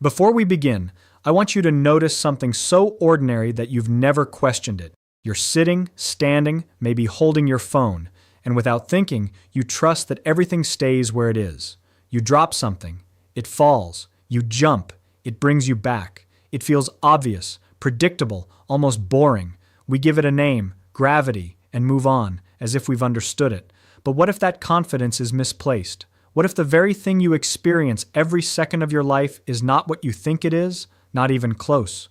Before we begin, I want you to notice something so ordinary that you've never questioned it. You're sitting, standing, maybe holding your phone, and without thinking, you trust that everything stays where it is. You drop something, it falls. You jump, it brings you back. It feels obvious, predictable, almost boring. We give it a name, gravity, and move on, as if we've understood it. But what if that confidence is misplaced? What if the very thing you experience every second of your life is not what you think it is? Not even close.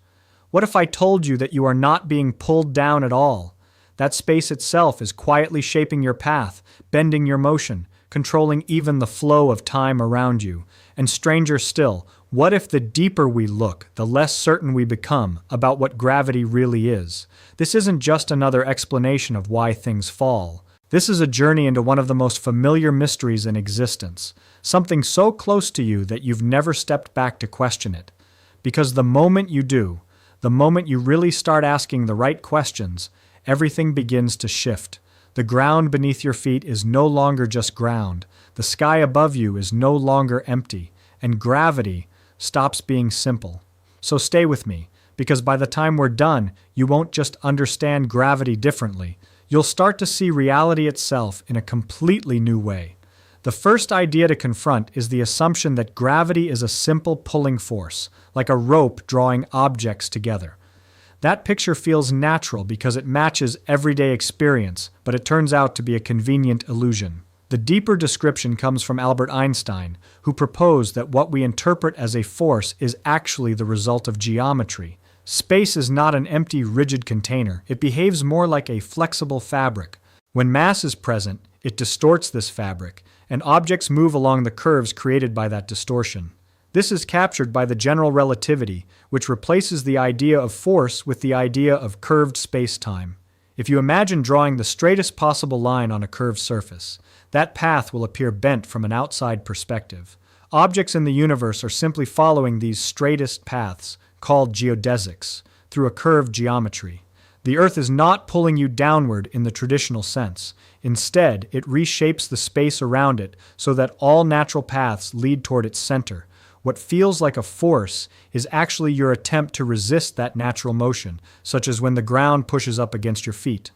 What if I told you that you are not being pulled down at all? That space itself is quietly shaping your path, bending your motion, controlling even the flow of time around you. And stranger still, what if the deeper we look, the less certain we become about what gravity really is? This isn't just another explanation of why things fall. This is a journey into one of the most familiar mysteries in existence, something so close to you that you've never stepped back to question it. Because the moment you do, the moment you really start asking the right questions, everything begins to shift. The ground beneath your feet is no longer just ground. The sky above you is no longer empty. And gravity stops being simple. So stay with me, because by the time we're done, you won't just understand gravity differently. You'll start to see reality itself in a completely new way. The first idea to confront is the assumption that gravity is a simple pulling force, like a rope drawing objects together. That picture feels natural because it matches everyday experience, but it turns out to be a convenient illusion. The deeper description comes from Albert Einstein, who proposed that what we interpret as a force is actually the result of geometry. Space is not an empty, rigid container. It behaves more like a flexible fabric. When mass is present, it distorts this fabric, and objects move along the curves created by that distortion. This is captured by the general relativity, which replaces the idea of force with the idea of curved space-time. If you imagine drawing the straightest possible line on a curved surface, that path will appear bent from an outside perspective. Objects in the universe are simply following these straightest paths, called geodesics, through a curved geometry. The Earth is not pulling you downward in the traditional sense. Instead, it reshapes the space around it so that all natural paths lead toward its center. What feels like a force is actually your attempt to resist that natural motion, such as when the ground pushes up against your feet.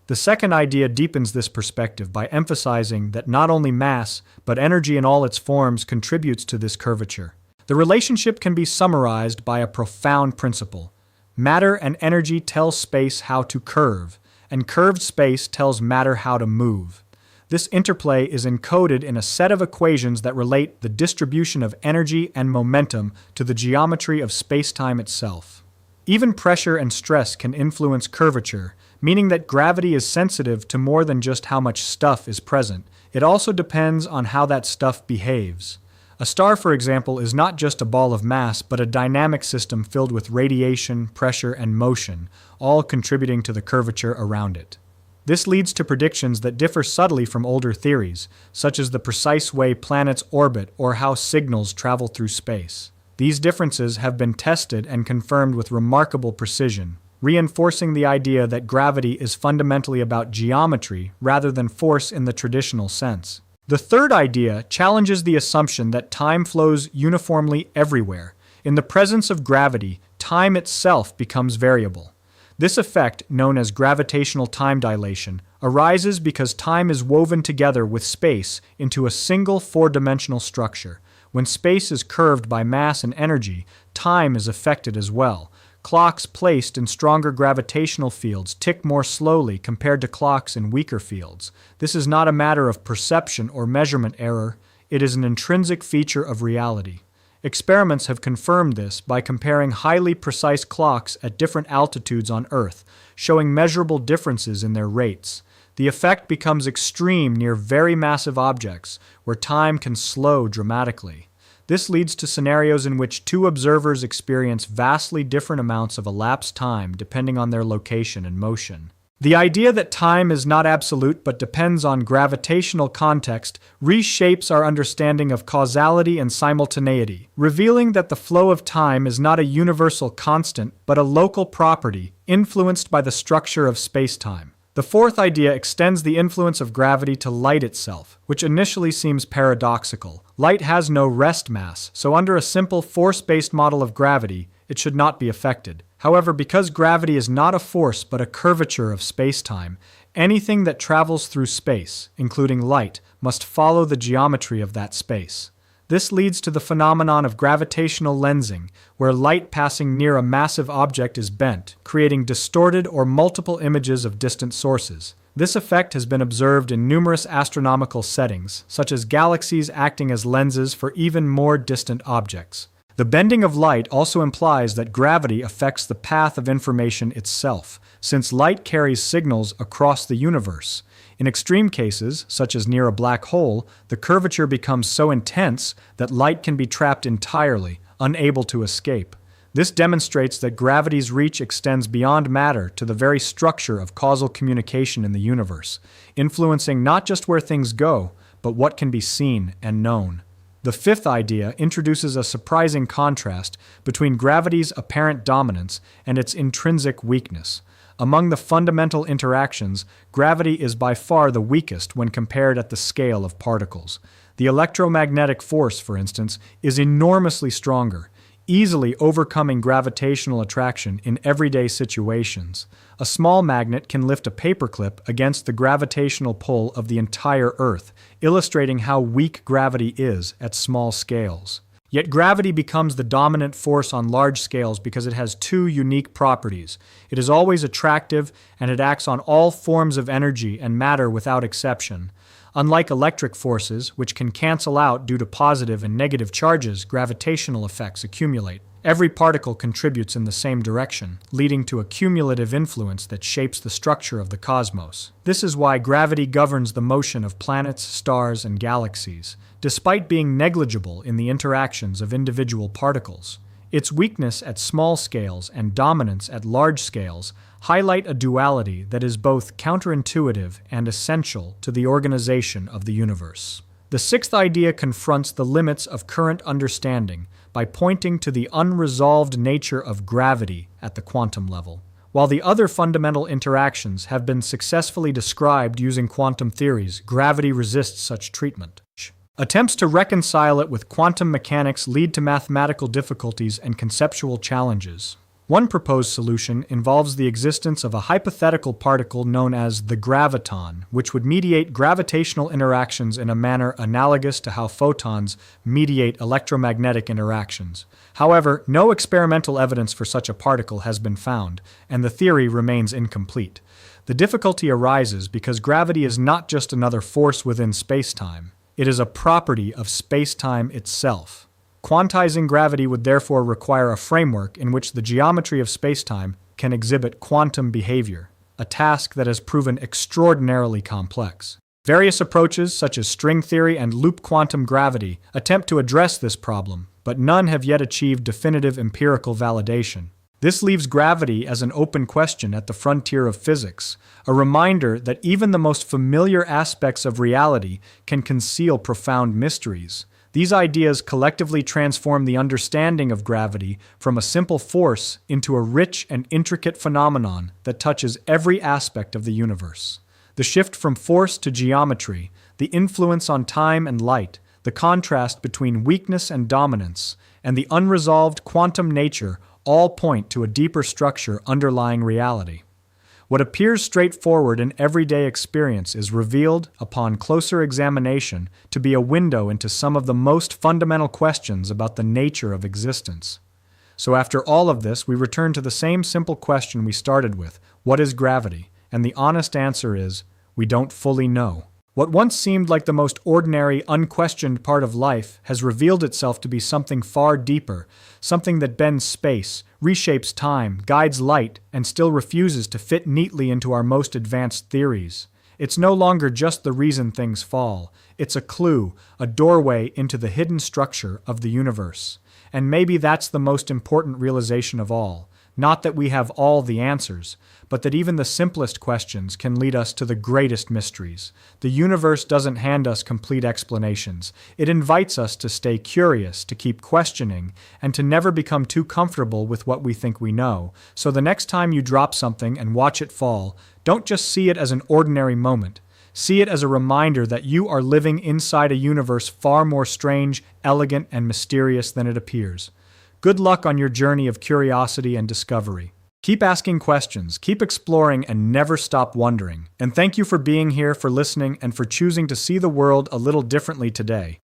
The second idea deepens this perspective by emphasizing that not only mass, but energy in all its forms contributes to this curvature. The relationship can be summarized by a profound principle. Matter and energy tell space how to curve, and curved space tells matter how to move. This interplay is encoded in a set of equations that relate the distribution of energy and momentum to the geometry of space-time itself. Even pressure and stress can influence curvature, meaning that gravity is sensitive to more than just how much stuff is present. It also depends on how that stuff behaves. A star, for example, is not just a ball of mass, but a dynamic system filled with radiation, pressure, and motion, all contributing to the curvature around it. This leads to predictions that differ subtly from older theories, such as the precise way planets orbit or how signals travel through space. These differences have been tested and confirmed with remarkable precision, reinforcing the idea that gravity is fundamentally about geometry rather than force in the traditional sense. The third idea challenges the assumption that time flows uniformly everywhere. In the presence of gravity, time itself becomes variable. This effect, known as gravitational time dilation, arises because time is woven together with space into a single four-dimensional structure. When space is curved by mass and energy, time is affected as well. Clocks placed in stronger gravitational fields tick more slowly compared to clocks in weaker fields. This is not a matter of perception or measurement error. It is an intrinsic feature of reality. Experiments have confirmed this by comparing highly precise clocks at different altitudes on Earth, showing measurable differences in their rates. The effect becomes extreme near very massive objects, where time can slow dramatically. This leads to scenarios in which two observers experience vastly different amounts of elapsed time depending on their location and motion. The idea that time is not absolute but depends on gravitational context reshapes our understanding of causality and simultaneity, revealing that the flow of time is not a universal constant but a local property influenced by the structure of space-time. The fourth idea extends the influence of gravity to light itself, which initially seems paradoxical. Light has no rest mass, so under a simple force-based model of gravity, it should not be affected. However, because gravity is not a force but a curvature of spacetime, anything that travels through space, including light, must follow the geometry of that space. This leads to the phenomenon of gravitational lensing, where light passing near a massive object is bent, creating distorted or multiple images of distant sources. This effect has been observed in numerous astronomical settings, such as galaxies acting as lenses for even more distant objects. The bending of light also implies that gravity affects the path of information itself, since light carries signals across the universe. In extreme cases, such as near a black hole, the curvature becomes so intense that light can be trapped entirely, unable to escape. This demonstrates that gravity's reach extends beyond matter to the very structure of causal communication in the universe, influencing not just where things go, but what can be seen and known. The fifth idea introduces a surprising contrast between gravity's apparent dominance and its intrinsic weakness. Among the fundamental interactions, gravity is by far the weakest when compared at the scale of particles. The electromagnetic force, for instance, is enormously stronger, easily overcoming gravitational attraction in everyday situations. A small magnet can lift a paperclip against the gravitational pull of the entire Earth, illustrating how weak gravity is at small scales. Yet gravity becomes the dominant force on large scales because it has two unique properties. It is always attractive, and it acts on all forms of energy and matter without exception. Unlike electric forces, which can cancel out due to positive and negative charges, gravitational effects accumulate. Every particle contributes in the same direction, leading to a cumulative influence that shapes the structure of the cosmos. This is why gravity governs the motion of planets, stars, and galaxies, despite being negligible in the interactions of individual particles. Its weakness at small scales and dominance at large scales highlight a duality that is both counterintuitive and essential to the organization of the universe. The sixth idea confronts the limits of current understanding by pointing to the unresolved nature of gravity at the quantum level. While the other fundamental interactions have been successfully described using quantum theories, gravity resists such treatment. Attempts to reconcile it with quantum mechanics lead to mathematical difficulties and conceptual challenges. One proposed solution involves the existence of a hypothetical particle known as the graviton, which would mediate gravitational interactions in a manner analogous to how photons mediate electromagnetic interactions. However, no experimental evidence for such a particle has been found, and the theory remains incomplete. The difficulty arises because gravity is not just another force within spacetime. It is a property of spacetime itself. Quantizing gravity would therefore require a framework in which the geometry of spacetime can exhibit quantum behavior, a task that has proven extraordinarily complex. Various approaches, such as string theory and loop quantum gravity, attempt to address this problem, but none have yet achieved definitive empirical validation. This leaves gravity as an open question at the frontier of physics, a reminder that even the most familiar aspects of reality can conceal profound mysteries. These ideas collectively transform the understanding of gravity from a simple force into a rich and intricate phenomenon that touches every aspect of the universe. The shift from force to geometry, the influence on time and light, the contrast between weakness and dominance, and the unresolved quantum nature all point to a deeper structure underlying reality. What appears straightforward in everyday experience is revealed, upon closer examination, to be a window into some of the most fundamental questions about the nature of existence. So after all of this, we return to the same simple question we started with: what is gravity? And the honest answer is, we don't fully know. What once seemed like the most ordinary, unquestioned part of life has revealed itself to be something far deeper, something that bends space, reshapes time, guides light, and still refuses to fit neatly into our most advanced theories. It's no longer just the reason things fall. It's a clue, a doorway into the hidden structure of the universe. And maybe that's the most important realization of all, Not that we have all the answers, but that even the simplest questions can lead us to the greatest mysteries. The universe doesn't hand us complete explanations. It invites us to stay curious, to keep questioning, and to never become too comfortable with what we think we know. So the next time you drop something and watch it fall, don't just see it as an ordinary moment. See it as a reminder that you are living inside a universe far more strange, elegant, and mysterious than it appears. Good luck on your journey of curiosity and discovery. Keep asking questions, keep exploring, and never stop wondering. And thank you for being here, for listening, and for choosing to see the world a little differently today.